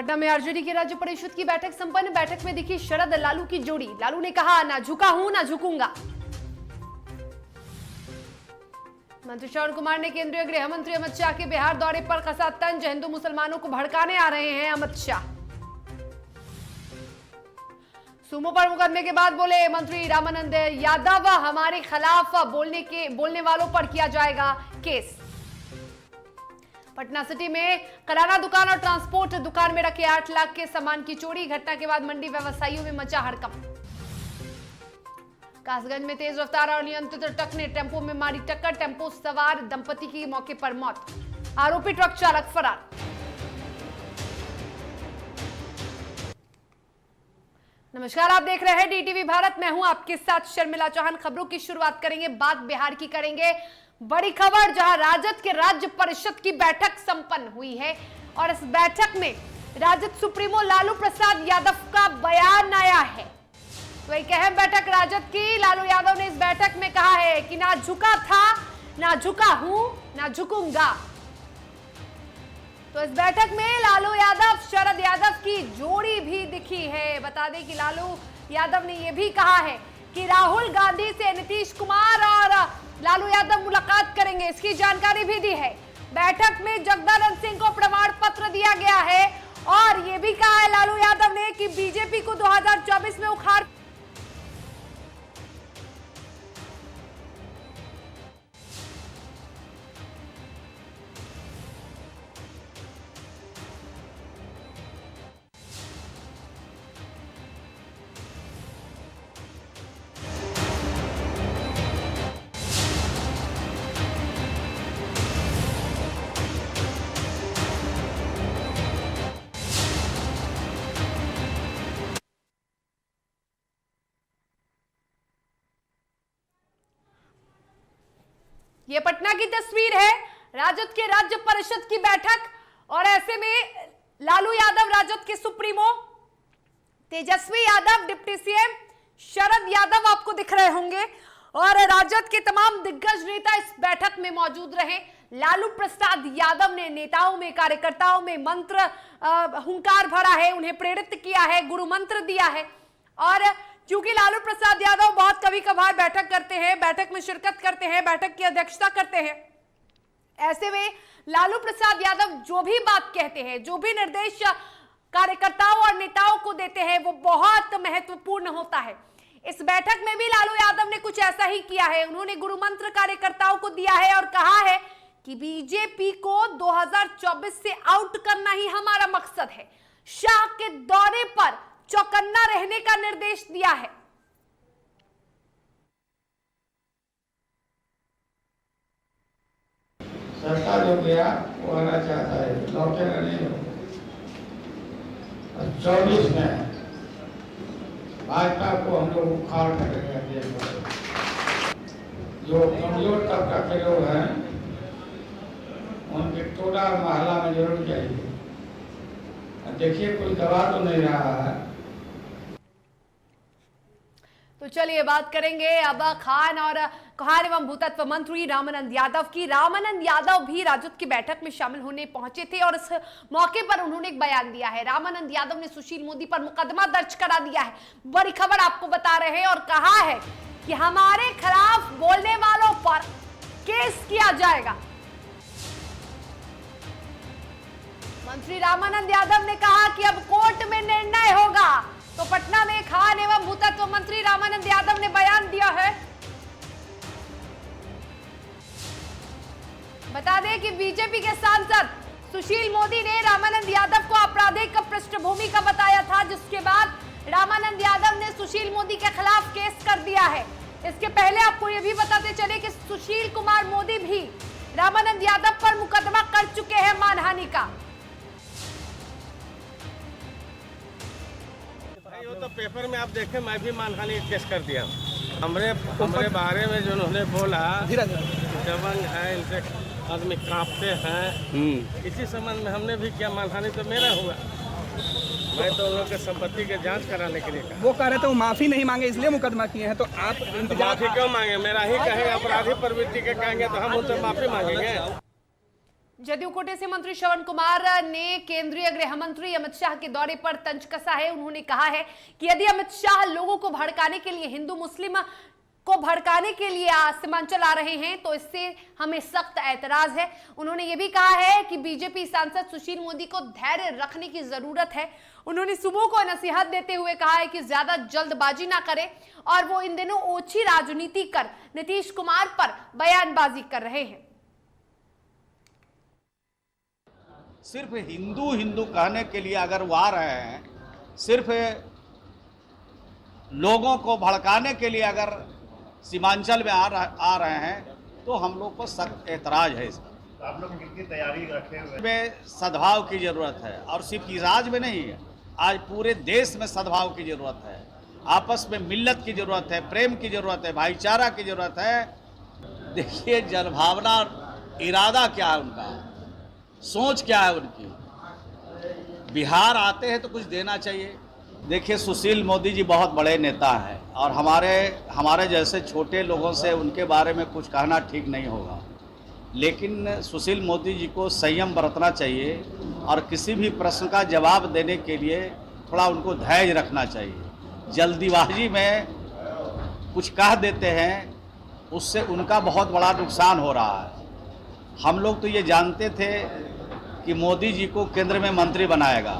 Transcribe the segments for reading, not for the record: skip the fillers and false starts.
पटना में आरजेडी की राज्य परिषद की बैठक संपन्न। बैठक में दिखी शरद लालू की जोड़ी। लालू ने कहा, ना झुका हूं ना झुकूंगा। मंत्री श्रवण कुमार ने केंद्रीय गृह मंत्री अमित शाह के बिहार दौरे पर कसा तंज। हिंदू मुसलमानों को भड़काने आ रहे हैं अमित शाह। सूमो पर मुकदमे के बाद बोले मंत्री रामानंद यादव, हमारे खिलाफ बोलने वालों पर किया जाएगा केस। पटना सिटी में किराना दुकान और ट्रांसपोर्ट दुकान में रखे 8 लाख के सामान की चोरी। घटना के बाद मंडी व्यवसायियों में मचा हड़कंप। कासगंज में तेज रफ्तार और अनियंत्रित ट्रक ने टेंपो में मारी टक्कर। टेंपो सवार दंपति की मौके पर मौत। आरोपी ट्रक चालक फरार। नमस्कार, आप देख रहे हैं डीटीवी भारत। मैं हूं आपके साथ शर्मिला चौहान। खबरों की शुरुआत करेंगे, बात बिहार की करेंगे। बड़ी खबर, जहां राजद के राज्य परिषद की बैठक संपन्न हुई है और इस बैठक में राजद सुप्रीमो लालू प्रसाद यादव का बयान आया है। तो एक अहम बैठक राजद की। लालू यादव ने इस बैठक में कहा है कि ना झुका था, ना झुका हूं, ना झुकूंगा। तो इस बैठक में लालू यादव शरद यादव की जोड़ी भी दिखी है। बता दें कि लालू यादव ने यह भी कहा है कि राहुल गांधी से नीतीश कुमार और लालू यादव मुलाकात करेंगे, इसकी जानकारी भी दी है। बैठक में जगदानंद सिंह को प्रमाण पत्र दिया गया है और यह भी कहा है लालू यादव ने कि बीजेपी को 2024 में उखाड़ ये पटना की तस्वीर है, राजद के राज्य परिषद की बैठक। और ऐसे में लालू यादव राजद के supremo, Tejashwi Yadav deputy CM, Sharad Yadav आपको दिख रहे होंगे और राजद के तमाम दिग्गज नेता इस बैठक में मौजूद रहे। लालू प्रसाद यादव ने नेताओं में, कार्यकर्ताओं में मंत्र हुंकार भरा है, उन्हें प्रेरित किया है, गुरु मंत्र दिया है। और क्योंकि लालू प्रसाद यादव बहुत कभी कभार बैठक करते हैं, बैठक में शिरकत करते हैं, बैठक की अध्यक्षता करते हैं, ऐसे में लालू प्रसाद यादव जो भी बात कहते हैं, जो भी निर्देश कार्यकर्ताओं और नेताओं को देते हैं, वो बहुत महत्वपूर्ण होता है। इस बैठक में भी लालू यादव ने कुछ ऐसा ही किया है। उन्होंने गुरु मंत्र कार्यकर्ताओं को दिया है और कहा है कि बीजेपी को 2024 से आउट करना ही हमारा मकसद है। शाह के दौरे पर चौकन्ना रहने का निर्देश दिया है। सरकार जो गया वो आना चाहता है, लौटेगा नहीं। 24 में भाजपा को हम लोग उखाड़ करेंगे। देश में जो कमजोर तबका के लोग हैं उनके टोला मोहल्ला में जरूर जाइए। देखिए कोई दबा तो नहीं रहा है। तो चलिए बात करेंगे अब खान एवं भूतत्व मंत्री रामानंद यादव की। रामानंद यादव भी राजद की बैठक में शामिल होने पहुंचे थे और इस मौके पर उन्होंने एक बयान दिया है। रामानंद यादव ने सुशील मोदी पर मुकदमा दर्ज करा दिया है। बड़ी खबर आपको बता रहे हैं और कहा है कि हमारे खिलाफ बोलने वालों पर केस किया जाएगा। मंत्री रामानंद यादव ने कहा कि अब कोर्ट में निर्णय होगा। तो पटना में खान एवं भूतत्व मंत्री रामानंद यादव ने बयान दिया है। बता दें कि बीजेपी के सांसद सुशील मोदी ने रामानंद यादव को आपराधिक पृष्ठभूमि का बताया था, जिसके बाद रामानंद यादव ने सुशील मोदी के खिलाफ केस कर दिया है। इसके पहले आपको यह भी बताते चले कि सुशील कुमार मोदी भी रामानंद यादव पर मुकदमा कर चुके हैं मानहानि का। तो पेपर में आप देखें, मैं भी मानहानि केस कर दिया। हमरे बारे में जो उन्होंने बोला, दबंग है, इनसे आदमी कांपते हैं, इसी संबंध में हमने भी किया। मानहानि तो मेरा हुआ। मैं तो उन के संपत्ति के जांच कराने के लिए कहा। वो कह रहे थे वो माफी नहीं मांगे इसलिए मुकदमा किए हैं। तो आप माफी क्यों मांगे? मेरा ही कहेगा, अपराधी प्रवृत्ति के कहेंगे तो हम उनसे माफी मांगेंगे। जदयू कोटे से मंत्री श्रवण कुमार ने केंद्रीय गृह मंत्री अमित शाह के दौरे पर तंज कसा है। उन्होंने कहा है कि यदि अमित शाह लोगों को भड़काने के लिए, हिंदू मुस्लिम को भड़काने के लिए सीमांचल आ रहे हैं तो इससे हमें सख्त ऐतराज है। उन्होंने ये भी कहा है कि बीजेपी सांसद सुशील मोदी को धैर्य रखने की जरूरत है। उन्होंने सुबह को नसीहत देते हुए कहा है कि ज्यादा जल्दबाजी ना करें और वो इन दिनों ओछी राजनीति कर नीतीश कुमार पर बयानबाजी कर रहे हैं। सिर्फ हिंदू हिंदू कहने के लिए अगर वो आ रहे हैं, सिर्फ लोगों को भड़काने के लिए अगर सीमांचल में आ रहे हैं तो हम लोग को सख्त एतराज है। इसका आप लोग कितनी तैयारी रखे हुए में सद्भाव की जरूरत है और सिर्फ इराज में नहीं है, आज पूरे देश में सद्भाव की जरूरत है। आपस में मिल्लत की जरूरत है, प्रेम की जरूरत है, भाईचारा की जरूरत है। देखिए जनभावना, इरादा क्या है उनका, सोच क्या है उनकी। बिहार आते हैं तो कुछ देना चाहिए। देखिए सुशील मोदी जी बहुत बड़े नेता हैं और हमारे जैसे छोटे लोगों से उनके बारे में कुछ कहना ठीक नहीं होगा, लेकिन सुशील मोदी जी को संयम बरतना चाहिए और किसी भी प्रश्न का जवाब देने के लिए थोड़ा उनको धैर्य रखना चाहिए। जल्दीबाजी में कुछ कह देते हैं, उससे उनका बहुत बड़ा नुकसान हो रहा है। हम लोग तो ये जानते थे कि मोदी जी को केंद्र में मंत्री बनाएगा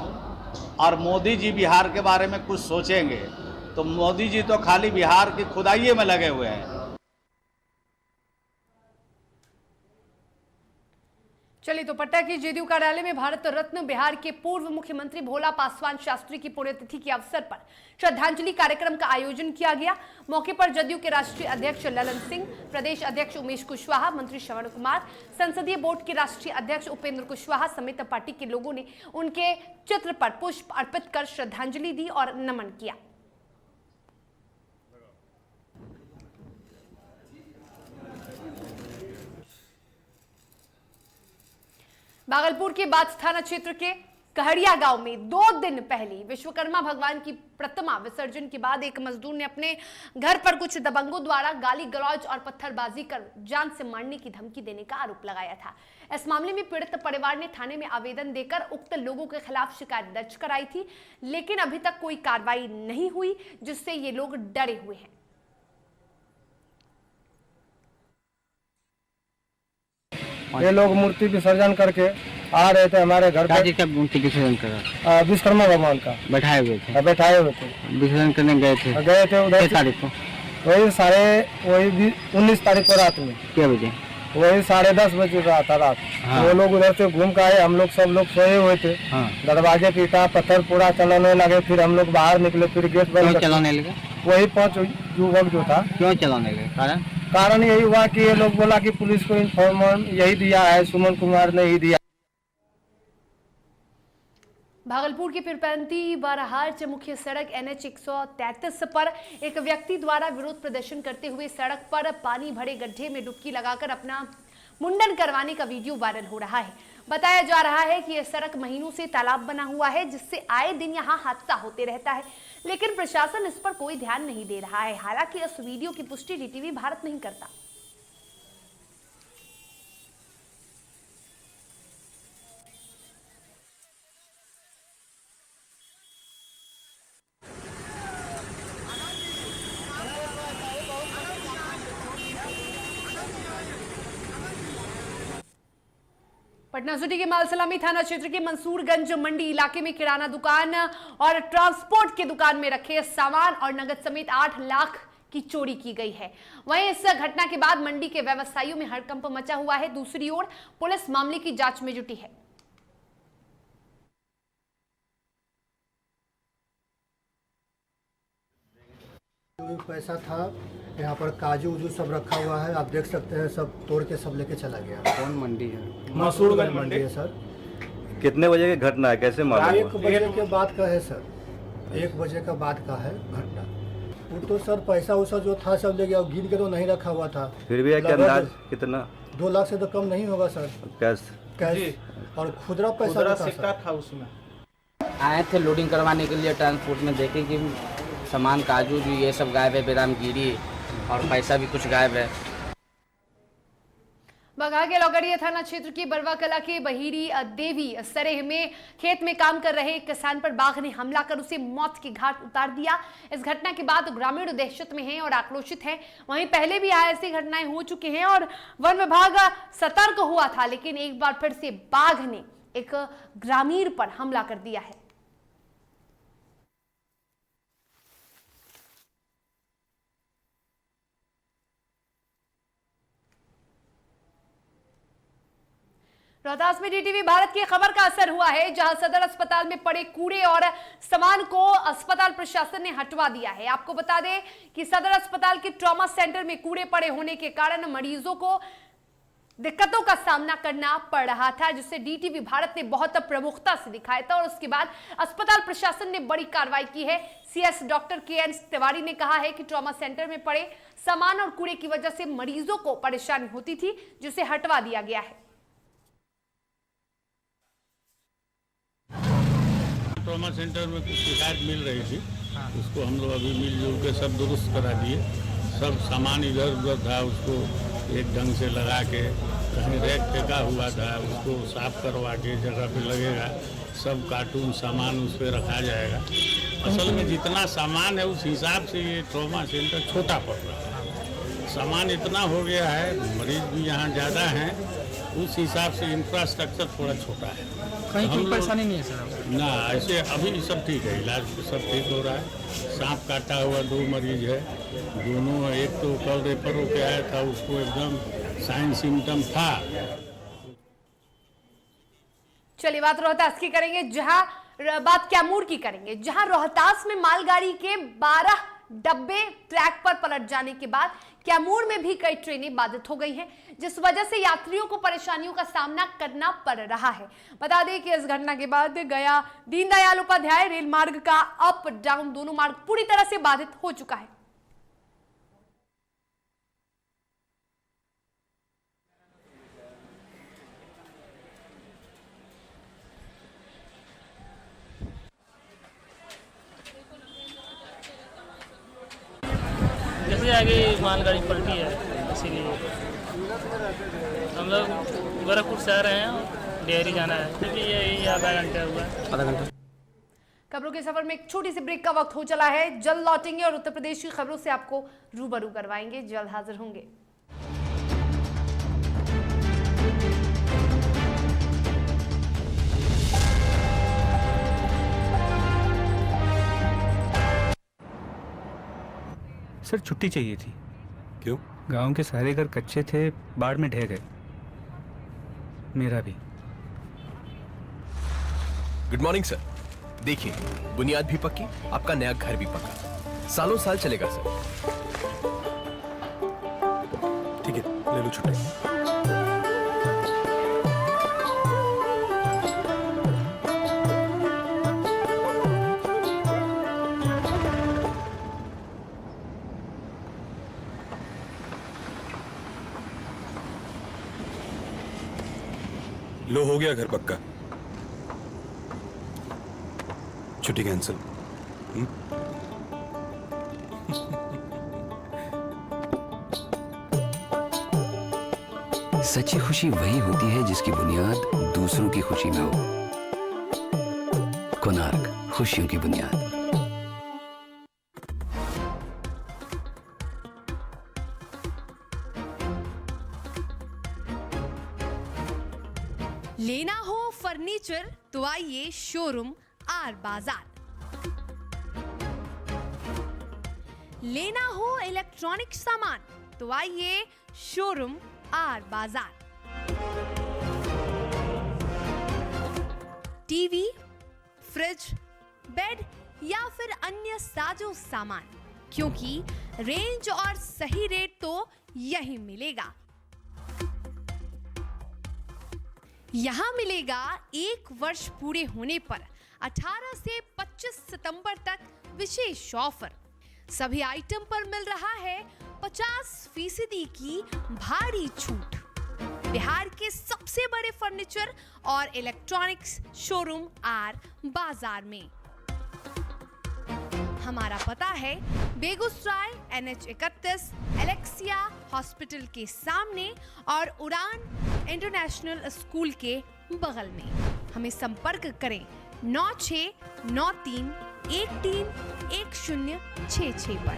और मोदी जी बिहार के बारे में कुछ सोचेंगे, तो मोदी जी तो खाली बिहार की खुदाई में लगे हुए हैं। चलिए तो पटना के जेडीयू कार्यालय में भारत रत्न बिहार के पूर्व मुख्यमंत्री भोला पासवान शास्त्री की पुण्यतिथि के अवसर पर श्रद्धांजलि कार्यक्रम का आयोजन किया गया। मौके पर जदयू के राष्ट्रीय अध्यक्ष ललन सिंह, प्रदेश अध्यक्ष उमेश कुशवाहा, मंत्री श्रवण कुमार, संसदीय बोर्ड के राष्ट्रीय अध्यक्ष उपेंद्र कुशवाहा समेत पार्टी के लोगों ने उनके चित्र पर पुष्प अर्पित कर श्रद्धांजलि दी और नमन किया। भागलपुर के बाथ थाना क्षेत्र के कहड़िया गांव में 2 दिन पहले विश्वकर्मा भगवान की प्रतिमा विसर्जन के बाद एक मजदूर ने अपने घर पर कुछ दबंगों द्वारा गाली गलौज और पत्थरबाजी कर जान से मारने की धमकी देने का आरोप लगाया था। इस मामले में पीड़ित परिवार ने थाने में आवेदन देकर उक्त लोगों के खिलाफ शिकायत दर्ज कराई थी, लेकिन अभी तक कोई कार्रवाई नहीं हुई, जिससे ये लोग डरे हुए हैं। ये लोग मूर्ति विसर्जन करके आ रहे थे हमारे घर पे। मूर्ति विसर्जन करा विश्वकर्मा भगवान का बैठाए हुए थे विसर्जन करने गए थे उधर तारीख को वही 19 तारीख को रात में क्या बजे वही 10:30 बजे रहा था रात। हाँ। वो लोग उधर से घूम के आए, हम लोग सब लोग सोए हुए थे। हाँ। दरवाजे पीटा, पत्थर पूरा चलाने लगे, फिर हम लोग बाहर निकले, फिर गेट बंद चलाने लगे। वही 5 युवक जो था। क्यों चलाने लगे? कारण यही हुआ कि ये लोग बोला कि पुलिस को इन्फॉर्म यही दिया है, सुमन कुमार ने ही दिया। भागलपुर के पीरपैंती बाराहाट मुख्य सड़क NH 133 पर एक व्यक्ति द्वारा विरोध प्रदर्शन करते हुए सड़क पर पानी भरे गड्ढे में डुबकी लगाकर अपना मुंडन करवाने का वीडियो वायरल हो रहा है। बताया जा रहा है कि यह सड़क महीनों से तालाब बना हुआ है, जिससे आए दिन यहां हादसा होते रहता है, लेकिन प्रशासन इस पर कोई ध्यान नहीं दे रहा है। हालांकि इस वीडियो की पुष्टि DTV भारत नहीं करता। पटना सिटी के मालसलामी थाना क्षेत्र के मंसूरगंज मंडी इलाके में किराना दुकान और ट्रांसपोर्ट की दुकान में रखे सामान और नगद समेत 8 लाख की चोरी की गई है। वहीं इस घटना के बाद मंडी के व्यवसायियों में हड़कंप मचा हुआ है। दूसरी ओर पुलिस मामले की जांच में जुटी है। जो पैसा था यहाँ पर काजू उजू सब रखा हुआ है, आप देख सकते हैं, सब तोड़ के सब लेके चला गया। कौन मंडी है? मंसूरगंज मंडी है सर। कितने बजे की घटना है, कैसे मालूम? 1 बजे के बाद का है सर, 1 बजे का बाद का है घटना। वो तो सर पैसा वैसा जो था सब ले गया, गिन के तो नहीं रखा हुआ था। फिर भी एक अंदाज कितना? 2 लाख से तो कम नहीं होगा सर। कैश और खुदरा पैसा था उसमें। आए थे लोडिंग करवाने के लिए ट्रांसपोर्ट में, देखे कि सामान काजू जो ये सब गायब है, बेदाम गिरी और पैसा भी कुछ गायब है। बघा के लौगड़िया थाना क्षेत्र की बरवा कला के बहिरी देवी सरेह में खेत में काम कर रहे एक किसान पर बाघ ने हमला कर उसे मौत के घाट उतार दिया। इस घटना के बाद ग्रामीण दहशत में हैं और आक्रोशित हैं। वहीं पहले भी ऐसी घटनाएं हो चुकी हैं और वन विभाग सतर्क हुआ था, लेकिन एक बार फिर से बाघ ने एक ग्रामीण पर हमला कर दिया है। रोहतास में डीटीवी भारत की खबर का असर हुआ है, जहां सदर अस्पताल में पड़े कूड़े और सामान को अस्पताल प्रशासन ने हटवा दिया है। आपको बता दें कि सदर अस्पताल के ट्रॉमा सेंटर में कूड़े पड़े होने के कारण मरीजों को दिक्कतों का सामना करना पड़ रहा था, जिसे डीटीवी भारत ने बहुत प्रमुखता से दिखाया था और उसके बाद अस्पताल प्रशासन ने बड़ी कार्रवाई की है। CS doctor K. N.. तिवारी ने कहा है कि ट्रॉमा सेंटर में पड़े सामान और कूड़े की वजह से मरीजों को परेशानी होती थी, जिसे हटवा दिया गया है। ट्रॉमा सेंटर में कुछ शिकायत मिल रही थी, उसको हम लोग अभी मिलजुल के सब दुरुस्त करा दिए। सब सामान इधर उधर था, उसको एक ढंग से लगा के, कहीं रैक फेंका हुआ था उसको साफ करवा के जगह पे लगेगा। सब कार्टून सामान उस पर रखा जाएगा। असल में जितना सामान है उस हिसाब से ये ट्रॉमा सेंटर छोटा पड़ रहा है। सामान इतना हो गया है, मरीज भी यहाँ ज़्यादा हैं, उस हिसाब से इंफ्रास्ट्रक्चर थोड़ा छोटा है। कहीं कोई परेशानी नहीं है सर? ना, ऐसे अभी सब ठीक है, इलाज सब ठीक हो रहा है। सांप काटा हुआ 2 मरीज है, दोनों, एक तो कल रेफर होके आया था, उसको एकदम साइन सिम्टम था। चलिए बात रोहतास की करेंगे, जहां बात कैमूर की करेंगे, जहां रोहतास में मालगाड़ी के 12 डब्बे ट्रैक पर पलट जाने के बाद कैमूर में भी कई ट्रेनें बाधित हो गई हैं, जिस वजह से यात्रियों को परेशानियों का सामना करना पड़ रहा है। बता दें कि इस घटना के बाद गया दीनदयाल उपाध्याय रेल मार्ग का अप डाउन दोनों मार्ग पूरी तरह से बाधित हो चुका है। जैसे आगे मालगाड़ी पलटी है, इसीलिए हम लोग गोरखपुर से आ रहे हैं, डेयरी जाना है, क्योंकि यही आधा घंटा हुआ है। आधा घंटा। खबरों के सफर में एक छोटी सी ब्रेक का वक्त हो चला है। जल्द लौटेंगे और उत्तर प्रदेश की खबरों से आपको रूबरू करवाएंगे। जल्द हाजिर होंगे। सर छुट्टी चाहिए थी। क्यों? गांव के सारे घर कच्चे थे, बाढ़ में ढह गए, मेरा भी। Good morning sir. देखिए, बुनियाद भी पक्की, आपका नया घर भी पक्का, सालों साल चलेगा सर। ठीक है, ले लो छुट्टी। लो, हो गया घर पक्का। छुट्टी कैंसिल। सच्ची खुशी वही होती है जिसकी बुनियाद दूसरों की खुशी में हो। कोणार्क, खुशियों की बुनियाद। लेना हो फर्नीचर तो आइए शोरूम आर बाजार। लेना हो इलेक्ट्रॉनिक सामान तो आइए शोरूम आर बाजार। टीवी, फ्रिज, बेड या फिर अन्य साजो सामान, क्योंकि रेंज और सही रेट तो यही मिलेगा। यहां मिलेगा 1 वर्ष पूरे होने पर 18 से 25 सितंबर तक विशेष ऑफर। सभी आइटम पर मिल रहा है 50% की भारी छूट। बिहार के सबसे बड़े फर्नीचर और इलेक्ट्रॉनिक्स शोरूम आर बाजार में। हमारा पता है बेगूसराय NH 31 एलेक्सिया हॉस्पिटल के सामने और उड़ान इंटरनेशनल स्कूल के बगल में। हमें संपर्क करें 9693131066 पर।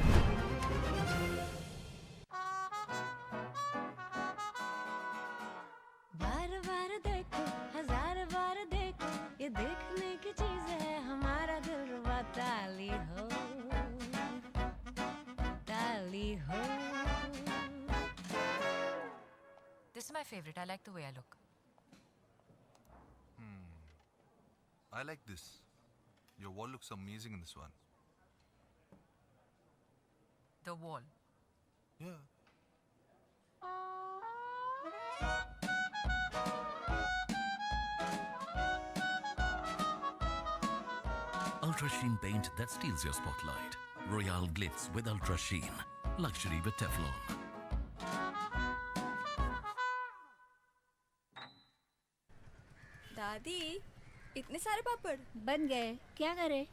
बार बार देखो, हजार बार देखो, ये देखने की चीज है, हमारा दिलरुबा ताली हो, ताली हो। This is my favorite. I like the way I look. I like this. Your wall looks amazing in this one. The wall. Yeah. Ultra Sheen paint that steals your spotlight. Royale Glitz with Ultra Sheen. Luxury with Teflon. दादी, इतने सारे पापड़ बन गए, क्या करे?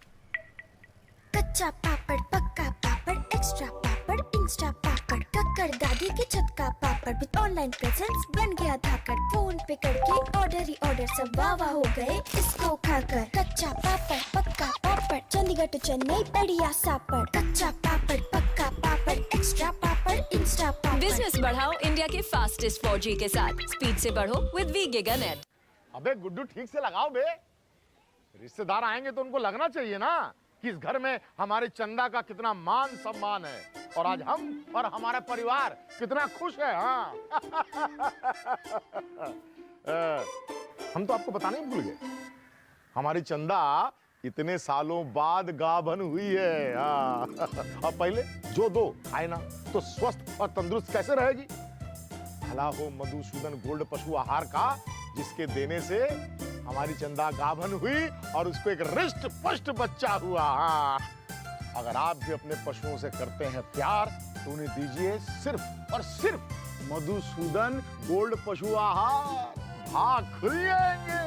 कच्चा पापड़, पक्का पापड़, extra पापड़, Insta पापड़, कक्कर दादी के छत का पापड़ विद ऑनलाइन प्रेजेंस बन गया धाकड़। फोन पे करके ऑर्डर ही ऑर्डर, सब वाह हो गए इसको खाकर। कच्चा पापड़, पक्का पापड़, चंडीगढ़ टू चेन्नई बढ़िया सापड़। कच्चा पापड़, पक्का पापड़, एक्स्ट्रा पापड़, इंस्टा पापड़। बिजनेस बढ़ाओ इंडिया के फास्टेस्ट 4G के साथ। स्पीड से बढ़ो विद वी गिगानेट। अबे गुड्डू ठीक से लगाओ बे, रिश्तेदार आएंगे तो उनको लगना चाहिए ना कि इस घर में हमारे चंदा का कितना मान सम्मान है और आज हम और हमारा परिवार कितना खुश है। हाँ हम तो आपको बताने ही भूल गए, हमारी चंदा इतने सालों बाद गाभन हुई है। हाँ अब पहले जो दो खाए ना तो स्वस्थ और तंदुरुस्त कैसे रहेगी। भला हो मधुसूदन गोल्ड पशु आहार का, जिसके देने से हमारी चंदा गाभन हुई और उसको एक रिष्ट पुष्ट बच्चा हुआ। हाँ अगर आप भी अपने पशुओं से करते हैं प्यार तो उन्हें दीजिए सिर्फ और सिर्फ मधुसूदन गोल्ड पशु आहार। भाग खुल जाएंगे।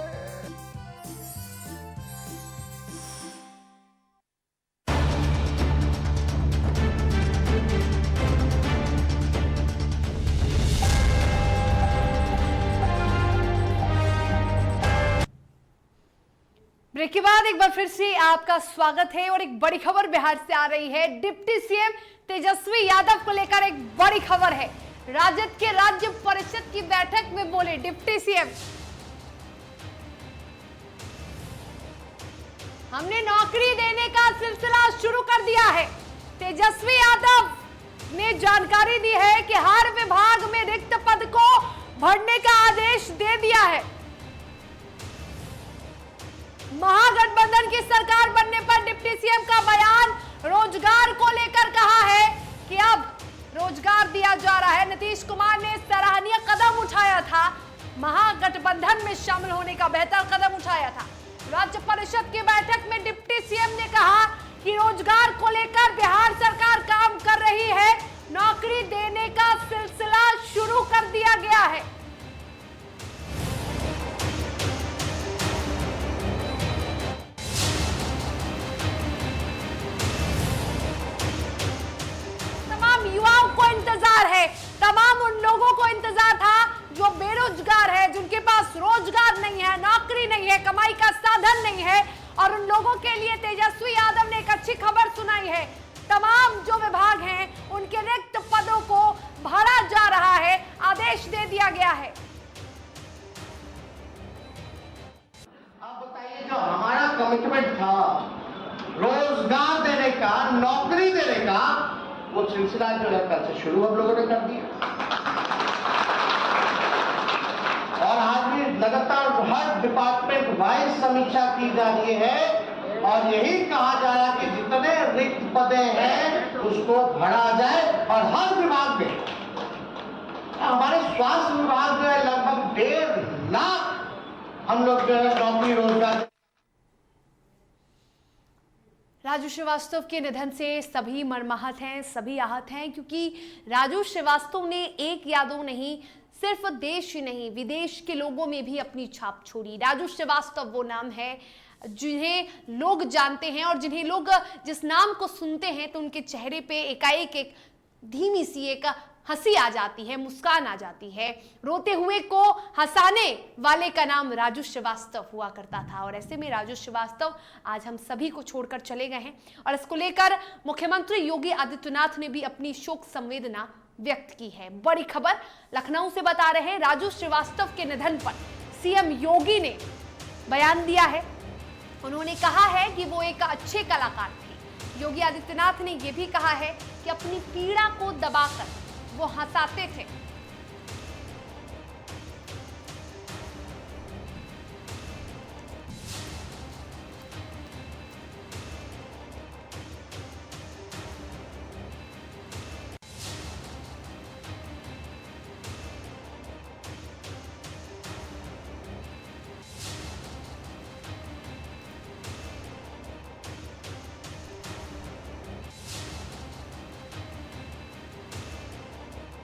ब्रेक के बाद एक बार फिर से आपका स्वागत है और एक बड़ी खबर बिहार से आ रही है। डिप्टी सीएम तेजस्वी यादव को लेकर एक बड़ी खबर है। राजद के राज्य परिषद की बैठक में बोले डिप्टी सीएम, हमने नौकरी देने का सिलसिला शुरू कर दिया है। तेजस्वी यादव ने जानकारी दी है कि हर विभाग में रिक्त पद को भरने का आदेश दे दिया है। महागठबंधन की सरकार बनने पर डिप्टी सीएम का बयान, रोजगार को लेकर कहा है कि अब रोजगार दिया जा रहा है। नीतीश कुमार ने सराहनीय कदम उठाया था, महागठबंधन में शामिल होने का बेहतर कदम उठाया था। राज्य परिषद की बैठक में डिप्टी सीएम ने कहा कि रोजगार को लेकर बिहार सरकार काम कर रही है, नौकरी देने का सिलसिला शुरू कर दिया गया है। युवाओं को इंतजार है, तमाम उन लोगों को इंतजार था जो बेरोजगार है, जिनके पास रोजगार नहीं है, नौकरी नहीं है, कमाई का साधन नहीं है, और उन लोगों के लिए तेजस्वी यादव ने एक अच्छी खबर सुनाई है। तमाम जो विभाग हैं उनके रिक्त पदों को भरा जा रहा है, आदेश दे दिया गया है। आप बताइए, जो हमारा कमिटमेंट था रोजगार देने का, नौकरी देने का, वो सिलसिला जो है कल से शुरू हम लोगों ने कर दिया। और आज भी लगातार हर डिपार्टमेंट वाइज समीक्षा की जा रही है और यही कहा जा रहा है कि जितने रिक्त पदे हैं उसको भरा जाए। और हर विभाग में, हमारे स्वास्थ्य विभाग जो है लगभग 1.5 लाख हम लोग जो है नौकरी रोजगार। राजू श्रीवास्तव के निधन से सभी मर्माहत हैं, सभी आहत हैं, क्योंकि राजू श्रीवास्तव ने एक या दो नहीं, सिर्फ देश ही नहीं विदेश के लोगों में भी अपनी छाप छोड़ी। राजू श्रीवास्तव वो नाम है जिन्हें लोग जानते हैं और जिन्हें लोग जिस नाम को सुनते हैं तो उनके चेहरे पे एकाएक एक धीमी सी एक हंसी आ जाती है, मुस्कान आ जाती है। रोते हुए को हंसाने वाले का नाम राजू श्रीवास्तव हुआ करता था और ऐसे में राजू श्रीवास्तव आज हम सभी को छोड़कर चले गए हैं और इसको लेकर मुख्यमंत्री योगी आदित्यनाथ ने भी अपनी शोक संवेदना व्यक्त की है। बड़ी खबर लखनऊ से बता रहे हैं, राजू श्रीवास्तव के निधन पर सीएम योगी ने बयान दिया है। उन्होंने कहा है कि वो एक अच्छे कलाकार थे। योगी आदित्यनाथ ने यह भी कहा है कि अपनी पीड़ा को दबाकर वो हंसाते थे।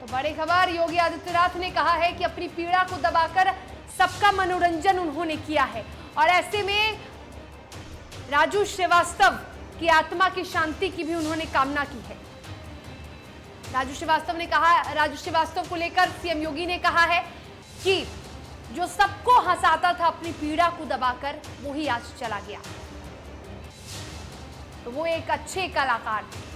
बड़ी खबर, योगी आदित्यनाथ ने कहा है कि अपनी पीड़ा को दबाकर सबका मनोरंजन उन्होंने किया है और ऐसे में राजू श्रीवास्तव की आत्मा की शांति की भी उन्होंने कामना की है। राजू श्रीवास्तव को लेकर सीएम योगी ने कहा है कि जो सबको हंसाता था अपनी पीड़ा को दबाकर, वो ही आज चला गया। तो वो एक अच्छे कलाकार थे।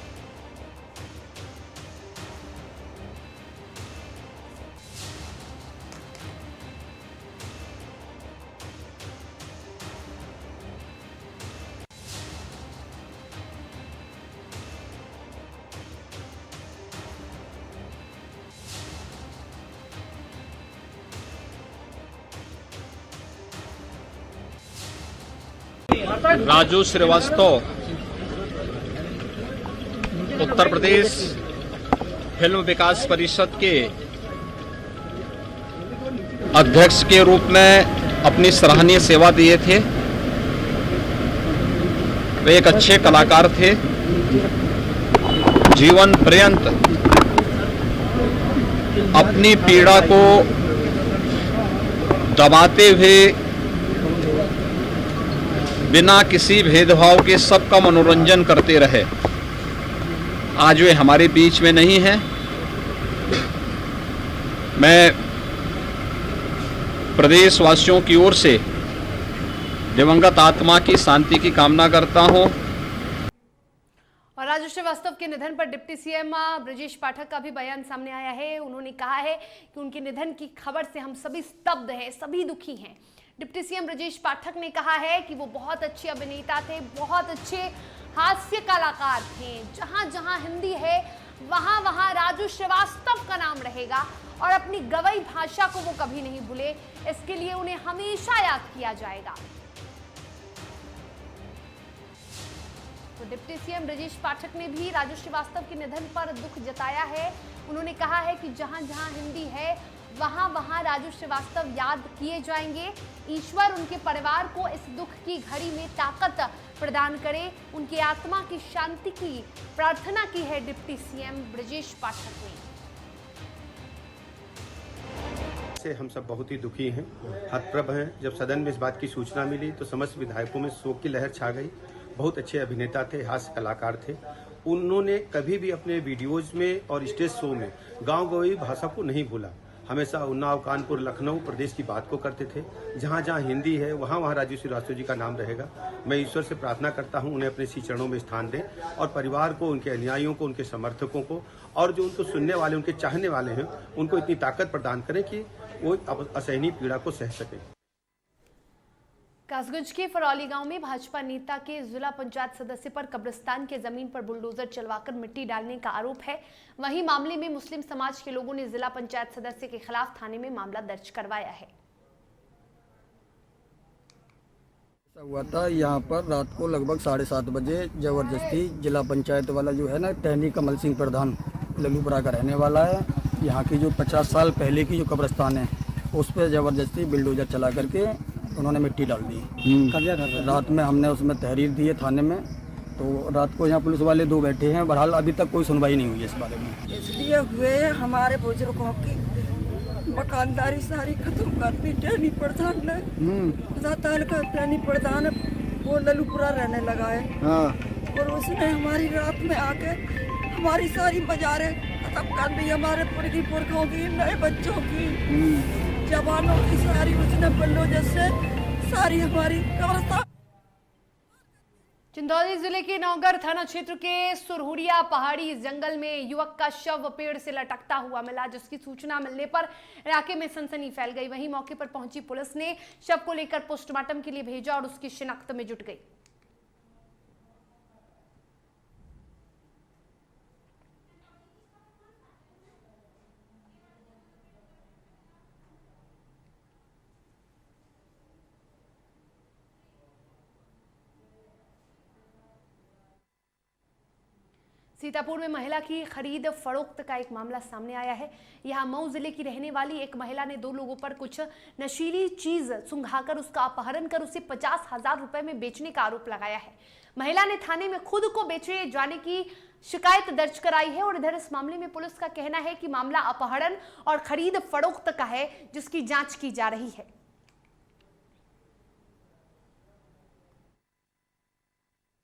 राजू श्रीवास्तव उत्तर प्रदेश फिल्म विकास परिषद के अध्यक्ष के रूप में अपनी सराहनीय सेवा दिए थे। वे एक अच्छे कलाकार थे। जीवन पर्यंत अपनी पीड़ा को दबाते हुए बिना किसी भेदभाव के सबका मनोरंजन करते रहे। आज वे हमारे बीच में नहीं हैं। मैं प्रदेशवासियों की ओर से दिवंगत आत्मा की शांति की कामना करता हूं। और राजू श्रीवास्तव के निधन पर डिप्टी सीएम ब्रजेश पाठक का भी बयान सामने आया है। उन्होंने कहा है कि उनके निधन की खबर से हम सभी स्तब्ध हैं, सभी दुखी हैं। डिप्टी सीएम ब्रजेश पाठक ने कहा है कि वो बहुत अच्छे अभिनेता थे, बहुत अच्छे हास्य कलाकार थे। जहां जहां हिंदी है वहां वहां राजू श्रीवास्तव का नाम रहेगा और अपनी गवई भाषा को वो कभी नहीं भूले। इसके लिए उन्हें हमेशा याद किया जाएगा। तो डिप्टी सीएम ब्रजेश पाठक ने भी राजू श्रीवास्तव के निधन पर दुख जताया है। उन्होंने कहा है कि जहां जहां हिंदी है वहां वहां राजू श्रीवास्तव याद किए जाएंगे। ईश्वर उनके परिवार को इस दुख की घड़ी में ताकत प्रदान करे। उनकी आत्मा की शांति की प्रार्थना की है डिप्टी सीएम ब्रजेश पाठक ने। से हम सब बहुत ही दुखी हैं, हतप्रभ हैं। जब सदन में इस बात की सूचना मिली तो समस्त विधायकों में शोक की लहर छा गई। बहुत अच्छे अभिनेता थे, हास्य कलाकार थे। उन्होंने कभी भी अपने वीडियोज में और स्टेज शो में गाँव गवई भाषा को नहीं भूला। हमेशा उन्नाव, कानपुर, लखनऊ प्रदेश की बात को करते थे। जहाँ जहाँ हिंदी है वहाँ वहाँ राजू श्रीवास्तव जी का नाम रहेगा। मैं ईश्वर से प्रार्थना करता हूँ उन्हें अपने श्री चरणों में स्थान दें और परिवार को, उनके अनुयायियों को, उनके समर्थकों को और जो उनको सुनने वाले, उनके चाहने वाले हैं, उनको इतनी ताकत प्रदान करें कि वो असहनीय पीड़ा को सह सकें। कासगंज के फरौली गांव में भाजपा नेता के जिला पंचायत सदस्य पर कब्रिस्तान के जमीन पर बुलडोजर चलवाकर मिट्टी डालने का आरोप है। वहीं मामले में मुस्लिम समाज के लोगों ने जिला पंचायत सदस्य के खिलाफ थाने में मामला दर्ज करवाया है। हुआ था यहाँ पर रात को लगभग 7:30 बजे जबरदस्ती जिला पंचायत वाला जो है ना, टहनी कमल सिंह प्रधान लल्लूपुरा का रहने वाला है। यहाँ की जो 50 साल पहले की जो कब्रिस्तान है उस पर जबरदस्ती बुलडोजर चला करके उन्होंने मिट्टी डाल दी। रात में हमने उसमें तहरीर दी है थाने में। तो रात को यहाँ पुलिस वाले 2 बैठे हैं। बहरहाल अभी तक कोई सुनवाई नहीं हुई है इस बारे में। इसलिए हुए हमारे बुजुर्गों की मकानदारी सारी खत्म कर दी टहनी प्रधान ने। टहनी प्रधान वो ललूपुरा रहने लगा है। हाँ। और उसने हमारी रात में आके हमारी सारी बाजारें खत्म कर दी, हमारे पुरखों की, नए बच्चों की, जवानों की सारी उसने बल्लोजत से सारी हमारी कब्रिस्तान। चंदौली जिले के नौगढ़ थाना क्षेत्र के सुरहुरिया पहाड़ी जंगल में युवक का शव पेड़ से लटकता हुआ मिला, जिसकी सूचना मिलने पर इलाके में सनसनी फैल गई। वहीं मौके पर पहुंची पुलिस ने शव को लेकर पोस्टमार्टम के लिए भेजा और उसकी शिनाख्त में जुट गई। सीतापुर में महिला की खरीद फरोख्त का एक मामला सामने आया है। यहां मऊ जिले की रहने वाली एक महिला ने 2 लोगों पर कुछ नशीली चीज सुंघाकर उसका अपहरण कर उसे 50,000 रुपए में बेचने का आरोप लगाया है। महिला ने थाने में खुद को बेचे जाने की शिकायत दर्ज कराई है और इधर इस मामले में पुलिस का कहना है कि मामला अपहरण और खरीद फरोख्त का है, जिसकी जांच की जा रही है।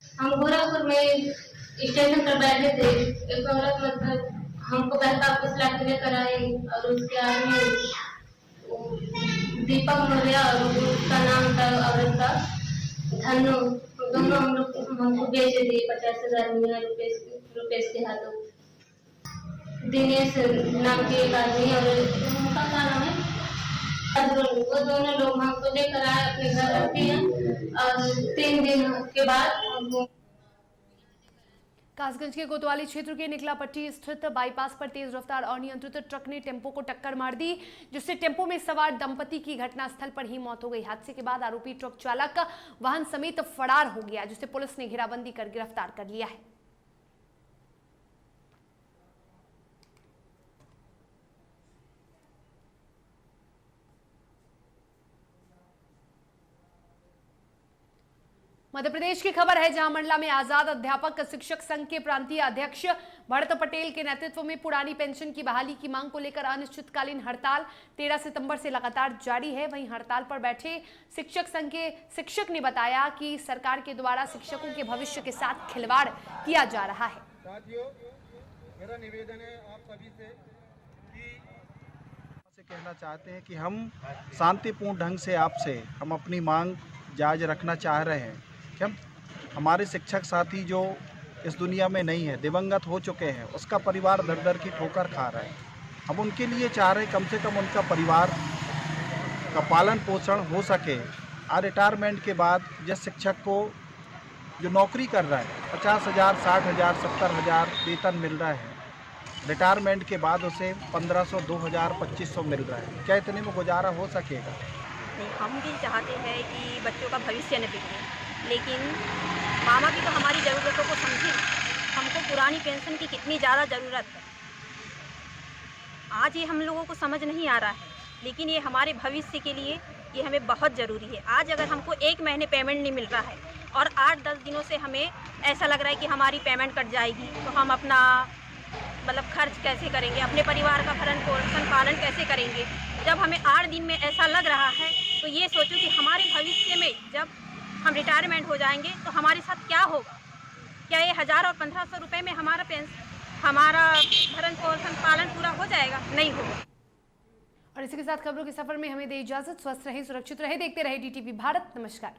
हम गोरखपुर में स्टेशन पर बैठे थे, एक औरत मतलब हमको बहका फुसला के लेकर आई और उसके आदमी दीपक मौर्य और उसका नाम था औरत का धनु, दोनों हम लोग हमको बेचे थे 50,000 रुपए के हाथों। दिनेश नाम के एक आदमी और उनका क्या नाम है, वो दोनों लोग हमको लेकर आए, अपने घर रखते हैं और 3 दिन के बाद हमको। कासगंज के कोतवाली क्षेत्र के निकलापट्टी स्थित बाईपास पर तेज रफ्तार अनियंत्रित ट्रक ने टेम्पो को टक्कर मार दी, जिससे टेम्पो में सवार दंपति की घटनास्थल पर ही मौत हो गई। हादसे के बाद आरोपी ट्रक चालक वाहन समेत फरार हो गया, जिसे पुलिस ने घेराबंदी कर गिरफ्तार कर लिया है। मध्य प्रदेश की खबर है, जहां मंडला में आजाद अध्यापक शिक्षक संघ के प्रांतीय अध्यक्ष भरत पटेल के नेतृत्व में पुरानी पेंशन की बहाली की मांग को लेकर अनिश्चितकालीन हड़ताल 13 सितंबर से लगातार जारी है। वहीं हड़ताल पर बैठे शिक्षक संघ के शिक्षक ने बताया कि सरकार के द्वारा शिक्षकों के भविष्य के साथ खिलवाड़ किया जा रहा है। साथियों, मेरा निवेदन है आप सभी से कहना चाहते हैं कि हम शांतिपूर्ण ढंग से आपसे हम अपनी मांग जायज रखना चाह रहे हैं कि हम हमारे शिक्षक साथी जो इस दुनिया में नहीं है, दिवंगत हो चुके हैं, उसका परिवार दर दर की ठोकर खा रहा है। हम उनके लिए चाह रहे हैं कम से कम उनका परिवार का पालन पोषण हो सके। रिटायरमेंट के बाद जिस शिक्षक को जो नौकरी कर रहा है 50,000, 60,000, 70,000 वेतन मिल रहा है, रिटायरमेंट के बाद उसे 1500, 2000, 2500 मिल रहा है, क्या इतने में गुजारा हो सकेगा? हम भी चाहते हैं कि बच्चों का भविष्य न बिगड़े, लेकिन मामा भी तो हमारी ज़रूरतों को समझे। हमको पुरानी पेंशन की कितनी ज़्यादा ज़रूरत है, आज ये हम लोगों को समझ नहीं आ रहा है, लेकिन ये हमारे भविष्य के लिए ये हमें बहुत ज़रूरी है। आज अगर हमको 1 महीने पेमेंट नहीं मिल रहा है और 8-10 दिनों से हमें ऐसा लग रहा है कि हमारी पेमेंट कट जाएगी, तो हम अपना मतलब खर्च कैसे करेंगे, अपने परिवार का भरण पोषण पालन कैसे करेंगे। जब हमें 8 दिन में ऐसा लग रहा है तो ये सोचो कि हमारे भविष्य में जब हम रिटायरमेंट हो जाएंगे तो हमारे साथ क्या होगा। क्या ये 1000 और 1500 रुपये में हमारा भरण पोषण पालन पूरा हो जाएगा? नहीं होगा। और इसी के साथ खबरों के सफर में हमें दे इजाजत। स्वस्थ रहें, सुरक्षित रहें, देखते रहे DTV भारत। नमस्कार।